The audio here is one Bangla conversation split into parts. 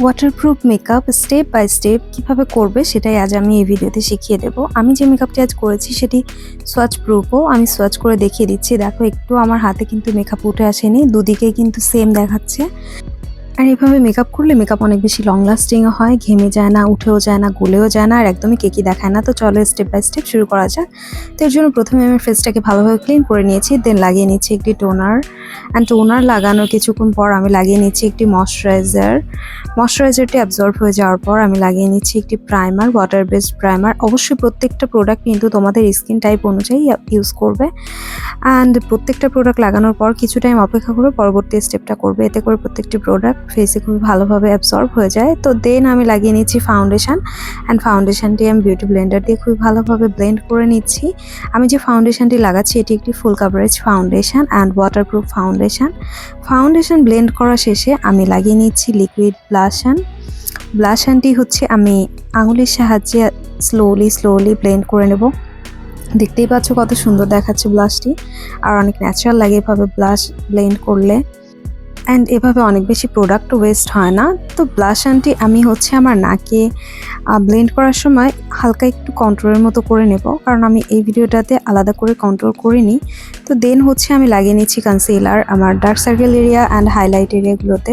Waterproof makeup step by step কিভাবে করবে সেটাই আজ আমি এই ভিডিওতে শিখিয়ে দেব। আমি যে মেকআপটি আজ করেছি সেটি সোয়াচ প্রুফও। আমি সোয়াচ করে দেখিয়ে দিচ্ছি। দেখো একটু আমার হাতে কিন্তু মেকআপ উঠে আসেনি, দুদিকে কিন্তু সেম দেখাচ্ছে। আর এভাবে মেকআপ করলে মেকআপ অনেক বেশি লং লাস্টিংও হয়, ঘেমে যায় না, উঠেও যায় না, গলেও যায় না, আর একদমই কেকি দেখায় না। তো চলো স্টেপ বাই স্টেপ শুরু করা যাক। তো এর জন্য প্রথমে আমি ফেসটাকে ভালোভাবে ক্লিন করে নিয়েছি, দেন লাগিয়ে নিচ্ছি একটি টোনার। অ্যান্ড টোনার লাগানোর কিছুক্ষণ পর আমি লাগিয়ে নিচ্ছি একটি ময়শ্চারাইজার। ময়শ্চারাইজারটি অ্যাবজর্ব হয়ে যাওয়ার পর আমি লাগিয়ে নিচ্ছি একটি প্রাইমার, ওয়াটার বেসড প্রাইমার। অবশ্যই প্রত্যেকটা প্রোডাক্ট কিন্তু তোমাদের স্কিন টাইপ অনুযায়ী ইউজ করবে। অ্যান্ড প্রত্যেকটা প্রোডাক্ট লাগানোর পর কিছু টাইম অপেক্ষা করে পরবর্তী স্টেপটা করবে, এতে করে প্রত্যেকটি প্রোডাক্ট ফেসে খুবই ভালোভাবে অ্যাবসর্ব হয়ে যায়। তো দেন আমি লাগিয়ে নিচ্ছি ফাউন্ডেশন। অ্যান্ড ফাউন্ডেশনটি আমি বিউটি ব্লেন্ডার দিয়ে খুবই ভালোভাবে ব্লেন্ড করে নিচ্ছি। আমি যে ফাউন্ডেশনটি লাগাচ্ছি এটি একটি full coverage foundation and waterproof foundation. Foundation blend করা শেষে আমি লাগিয়ে নিচ্ছি লিকুইড ব্লাশন। ব্লাশনটি হচ্ছে আমি আঙুলের সাহায্যে স্লোলি ব্লেন্ড করে নেব। দেখতেই পাচ্ছ কত সুন্দর দেখাচ্ছে ব্লাশটি, আর অনেক ন্যাচারাল লাগে এভাবে ব্লাশ ব্লেন্ড করলে। অ্যান্ড এভাবে অনেক বেশি প্রোডাক্টও ওয়েস্ট হয় না। তো ব্লাশনটি আমি হচ্ছে আমার নাকে ব্লেন্ড করার সময় হালকা একটু কন্ট্রোলের মতো করে নেব, কারণ আমি এই ভিডিওটাতে আলাদা করে কন্ট্রোল করিনি। তো দেন হচ্ছে আমি লাগিয়ে নিচ্ছি কনসিলার আমার dark circle area and highlight এরিয়াগুলোতে।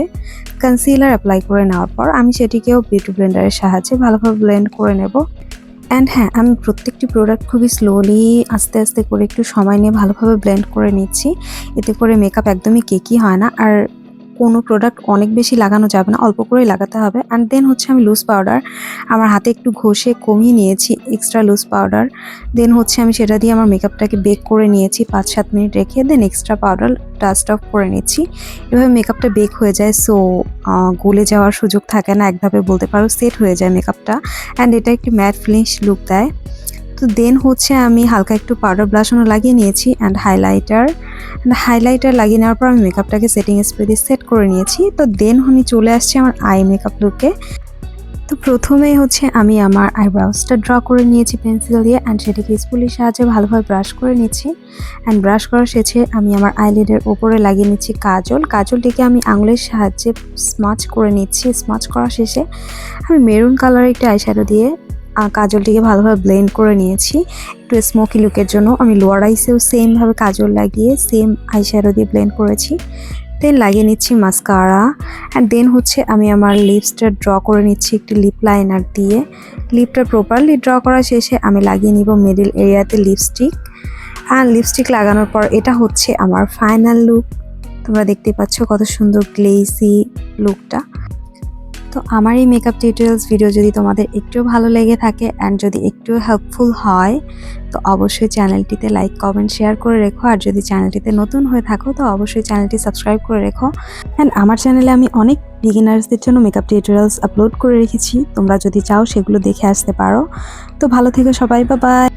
কনসিলার অ্যাপ্লাই করে নেওয়ার পর আমি সেটিকেও বিউটি ব্লেন্ডারের সাহায্যে ভালোভাবে ব্লেন্ড করে নেব। অ্যান্ড হ্যাঁ, আমি প্রত্যেকটি প্রোডাক্ট খুবই স্লোলি আস্তে আস্তে করে একটু সময় নিয়ে ভালোভাবে ব্লেন্ড করে নিচ্ছি। এতে করে মেকআপ একদমই কেকি হয় না, আর কোনো প্রোডাক্ট অনেক বেশি লাগানো যাবে না, অল্প করেই লাগাতে হবে। অ্যান্ড দেন হচ্ছে আমি লুজ পাউডার আমার হাতে একটু ঘষে কমিয়ে নিয়েছি, এক্সট্রা লুজ পাউডার। দেন হচ্ছে আমি সেটা দিয়ে আমার মেকআপটাকে বেক করে নিয়েছি 5-7 মিনিট রেখে, দেন এক্সট্রা পাউডার ডাস্ট অফ করে নিচ্ছি। এভাবে মেকআপটা বেক হয়ে যায়, সো গলে যাওয়ার সুযোগ থাকে না, একভাবে বলতে পারো সেট হয়ে যায় মেকআপটা। অ্যান্ড এটা একটি ম্যাট ফিনিশ লুক দেয়। তো দেন হচ্ছে আমি হালকা একটু পাউডার ব্লাশনও লাগিয়ে নিয়েছি অ্যান্ড হাইলাইটার লাগিয়ে নেওয়ার পর আমি মেকআপটাকে সেটিং স্প্রে দিয়ে সেট করে নিয়েছি। তো দেন আমি চলে আসছি আমার আই মেকআপ লুকে। তো প্রথমেই হচ্ছে আমি আমার আইব্রাউসটা ড্র করে নিয়েছি পেন্সিল দিয়ে, অ্যান্ড সেটাকে স্পুলের সাহায্যে ভালোভাবে ব্রাশ করে নিচ্ছি। অ্যান্ড ব্রাশ করার শেষে আমি আমার আইলিডের ওপরে লাগিয়ে নিচ্ছি কাজলটিকে আমি আঙুলের সাহায্যে স্মাচ করে নিচ্ছি। স্মাচ করার শেষে আমি মেরুন কালারের একটি আইশ্যাডো দিয়ে কাজলটিকে ভালোভাবে ব্লেন্ড করে নিয়েছি একটু স্মোকি লুকের জন্য। আমি লোয়ার আইসেও সেমভাবে কাজল লাগিয়ে সেম আইশ্যাডো দিয়ে ব্লেন্ড করেছি। দেন লাগিয়ে নিচ্ছি মাস্কারা। অ্যান্ড দেন হচ্ছে আমি আমার লিপসটা ড্র করে নিচ্ছি একটি লিপ লাইনার দিয়ে। লিপটা প্রপারলি ড্র করা শেষে আমি লাগিয়ে নিব মিডল এরিয়াতে লিপস্টিক। অ্যান্ড লিপস্টিক লাগানোর পর এটা হচ্ছে আমার ফাইনাল লুক। তোমরা দেখতে পাচ্ছ কত সুন্দর গ্লেসি লুকটা। তো আমার এই মেকআপ টিউটোরিয়ালস ভিডিও যদি তোমাদের একটু ভালো লেগে থাকে অ্যান্ড যদি একটু হেল্পফুল হয় তো অবশ্যই চ্যানেলটিতে লাইক কমেন্ট শেয়ার করে রেখো। আর যদি চ্যানেলটিতে নতুন হয়ে থাকো তো অবশ্যই চ্যানেলটি সাবস্ক্রাইব করে রেখো। অ্যান্ড আমার চ্যানেলে আমি অনেক বিগিনার্সদের জন্য মেকআপ টিউটোরিয়ালস আপলোড করে রেখেছি, তোমরা যদি চাও সেগুলো দেখে আসতে পারো। তো ভালো থেকো সবাই, বাই বাই।